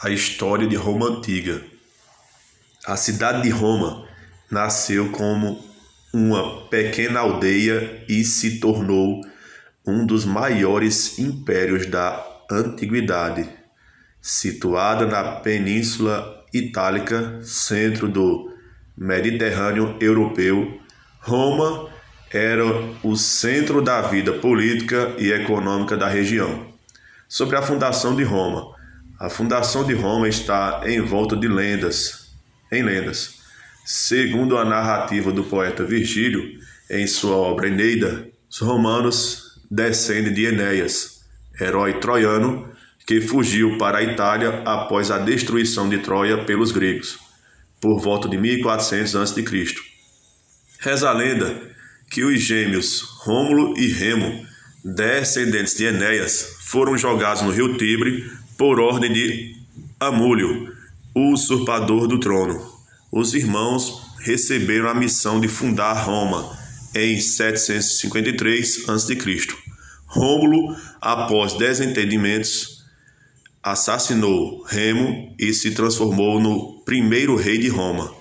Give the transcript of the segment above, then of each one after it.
A história de Roma Antiga. A cidade de Roma nasceu como uma pequena aldeia e se tornou um dos maiores impérios da antiguidade. Situada na Península Itálica, centro do Mediterrâneo europeu, Roma era o centro da vida política e econômica da região. Sobre a fundação de Roma. A fundação de Roma está envolta de lendas. Segundo a narrativa do poeta Virgílio, em sua obra Eneida, os romanos descendem de Enéas, herói troiano que fugiu para a Itália após a destruição de Troia pelos gregos, por volta de 1400 a.C. Reza a lenda que os gêmeos Rômulo e Remo, descendentes de Enéas, foram jogados no rio Tibre por ordem de Amúlio, o usurpador do trono. Os irmãos receberam a missão de fundar Roma em 753 a.C. Rômulo, após desentendimentos, assassinou Remo e se transformou no primeiro rei de Roma.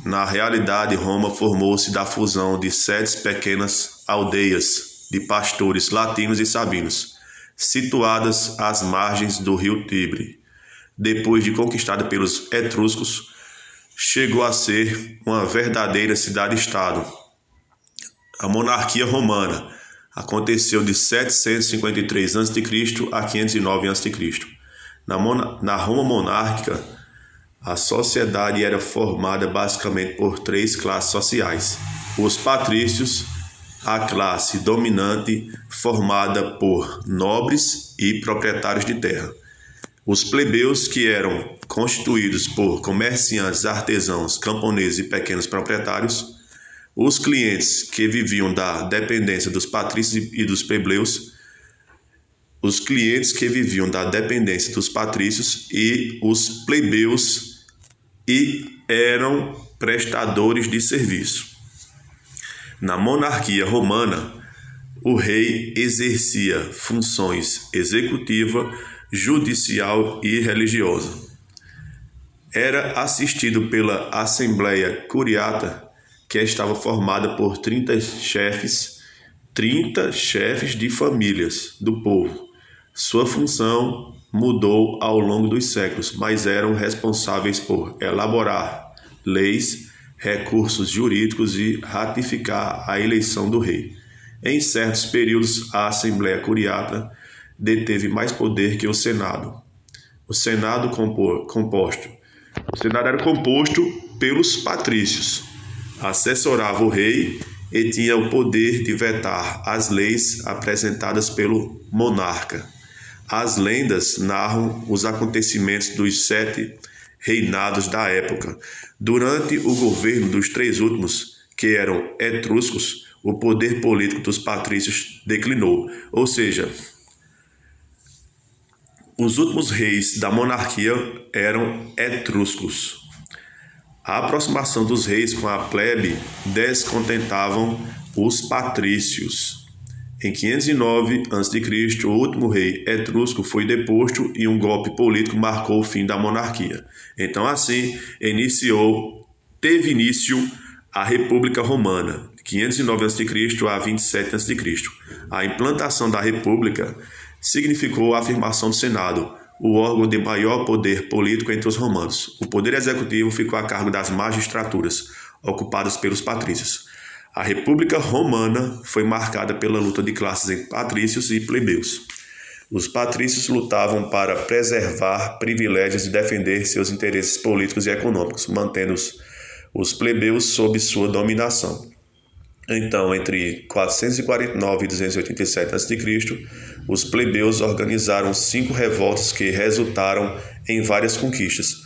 Na realidade, Roma formou-se da fusão de 7 pequenas aldeias de pastores latinos e sabinos, situadas às margens do rio Tibre. Depois de conquistada pelos etruscos, chegou a ser uma verdadeira cidade-estado. A monarquia romana aconteceu de 753 a.C. a 509 a.C. Na Roma monárquica, a sociedade era formada basicamente por 3 classes sociais. Os patrícios, a classe dominante formada por nobres e proprietários de terra. Os plebeus, que eram constituídos por comerciantes, artesãos, camponeses e pequenos proprietários. Os clientes, que viviam da dependência dos patrícios e dos plebeus. Os clientes que viviam da dependência dos patrícios e os plebeus e eram prestadores de serviço. Na monarquia romana, o rei exercia funções executiva, judicial e religiosa. Era assistido pela Assembleia Curiata, que estava formada por 30 chefes de famílias do povo. Sua função mudou ao longo dos séculos, mas eram responsáveis por elaborar leis, recursos jurídicos e ratificar a eleição do rei. Em certos períodos, a Assembleia Curiata deteve mais poder que o Senado. O Senado era composto pelos patrícios, assessorava o rei e tinha o poder de vetar as leis apresentadas pelo monarca. As lendas narram os acontecimentos dos 7 reinados da época. Durante o governo dos 3 últimos, que eram etruscos, o poder político dos patrícios declinou, ou seja, os últimos reis da monarquia eram etruscos. A aproximação dos reis com a plebe descontentavam os patrícios. Em 509 a.C., o último rei etrusco foi deposto e um golpe político marcou o fim da monarquia. Então, assim, teve início a República Romana, de 509 a.C. a 27 a.C. A implantação da República significou a afirmação do Senado, o órgão de maior poder político entre os romanos. O poder executivo ficou a cargo das magistraturas, ocupadas pelos patrícios. A República Romana foi marcada pela luta de classes entre patrícios e plebeus. Os patrícios lutavam para preservar privilégios e defender seus interesses políticos e econômicos, mantendo os plebeus sob sua dominação. Então, entre 449 e 287 a.C., os plebeus organizaram 5 revoltas que resultaram em várias conquistas.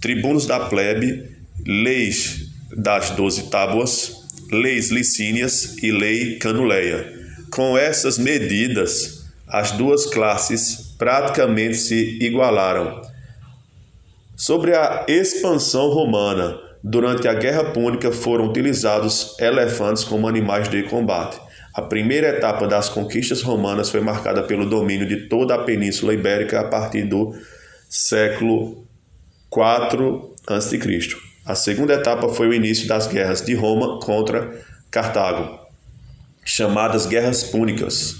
Tribunos da plebe, leis das 12 tábuas, leis licínias e lei canuleia. Com essas medidas, as 2 classes praticamente se igualaram. Sobre a expansão romana, durante a Guerra Púnica foram utilizados elefantes como animais de combate. A primeira etapa das conquistas romanas foi marcada pelo domínio de toda a Península Ibérica a partir do século IV a.C. A segunda etapa foi o início das guerras de Roma contra Cartago, chamadas Guerras Púnicas.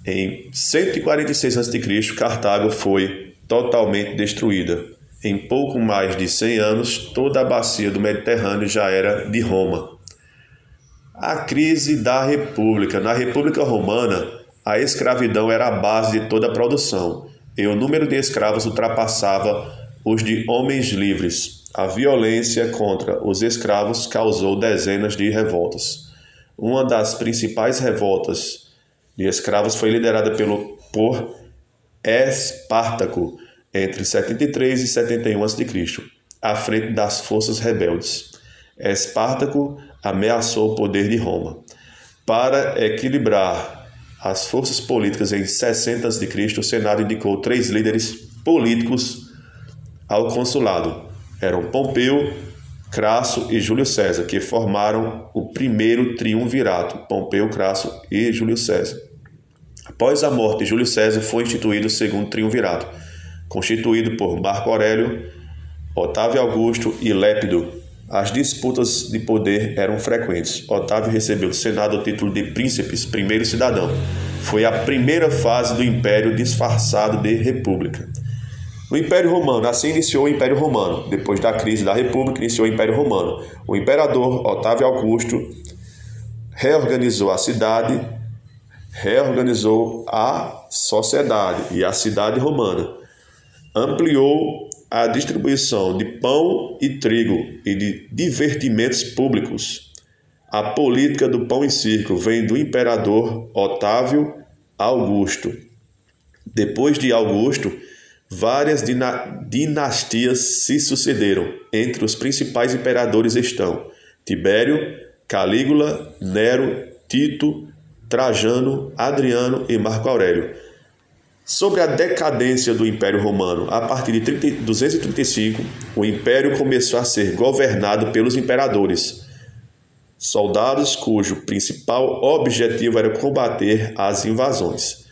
Em 146 a.C., Cartago foi totalmente destruída. Em pouco mais de 100 anos, toda a bacia do Mediterrâneo já era de Roma. A crise da República. Na República Romana, a escravidão era a base de toda a produção, e o número de escravos ultrapassava os de homens livres. A violência contra os escravos causou dezenas de revoltas. Uma das principais revoltas de escravos foi liderada por Espartaco entre 73 e 71 a.C., à frente das forças rebeldes. Espartaco ameaçou o poder de Roma. Para equilibrar as forças políticas em 60 a.C., o Senado indicou 3 líderes políticos ao consulado. Eram Pompeu, Crasso e Júlio César, que formaram o primeiro triunvirato, Pompeu, Crasso e Júlio César. Após a morte de Júlio César, foi instituído o segundo triunvirato, constituído por Marco Aurélio, Otávio Augusto e Lépido. As disputas de poder eram frequentes. Otávio recebeu do Senado o título de príncipes, primeiro cidadão. Foi a primeira fase do Império disfarçado de República. No Império Romano, assim iniciou o Império Romano. Depois da crise da República, iniciou o Império Romano. O imperador Otávio Augusto reorganizou a cidade, reorganizou a sociedade e a cidade romana. Ampliou a distribuição de pão e trigo e de divertimentos públicos. A política do pão e circo vem do imperador Otávio Augusto. Depois de Augusto, várias dinastias se sucederam. Entre os principais imperadores estão Tibério, Calígula, Nero, Tito, Trajano, Adriano e Marco Aurélio. Sobre a decadência do Império Romano, a partir de 235, o Império começou a ser governado pelos imperadores, soldados cujo principal objetivo era combater as invasões.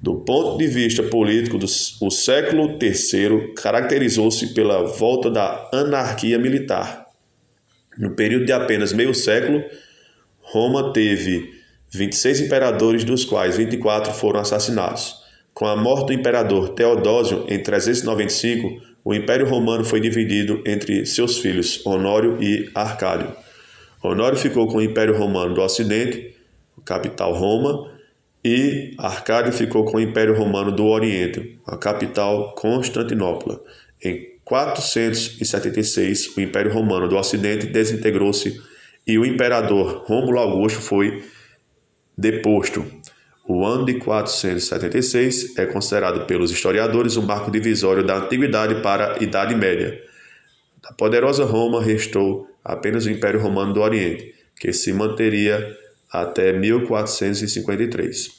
Do ponto de vista político, o século III caracterizou-se pela volta da anarquia militar. No período de apenas meio século, Roma teve 26 imperadores, dos quais 24 foram assassinados. Com a morte do imperador Teodósio em 395, o Império Romano foi dividido entre seus filhos Honório e Arcádio. Honório ficou com o Império Romano do Ocidente, capital Roma, e Arcádio ficou com o Império Romano do Oriente, a capital Constantinopla. Em 476, o Império Romano do Ocidente desintegrou-se e o imperador Rômulo Augusto foi deposto. O ano de 476 é considerado pelos historiadores um marco divisório da Antiguidade para a Idade Média. Da poderosa Roma restou apenas o Império Romano do Oriente, que se manteria até 1453.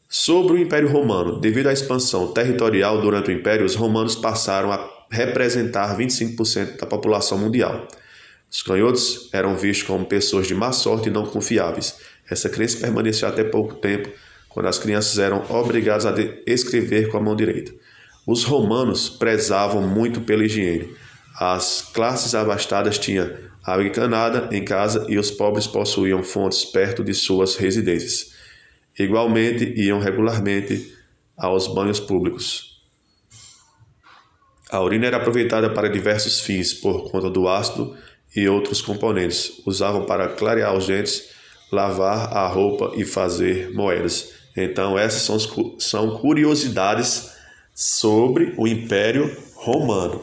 Sobre o Império Romano, devido à expansão territorial durante o Império, os romanos passaram a representar 25% da população mundial. Os canhotos eram vistos como pessoas de má sorte e não confiáveis. Essa crença permaneceu até pouco tempo, quando as crianças eram obrigadas a escrever com a mão direita. Os romanos prezavam muito pela higiene. As classes abastadas tinham água encanada em casa e os pobres possuíam fontes perto de suas residências. Igualmente, iam regularmente aos banhos públicos. A urina era aproveitada para diversos fins por conta do ácido e outros componentes. Usavam para clarear os dentes, lavar a roupa e fazer moedas. Então, essas são curiosidades sobre o Império Romano.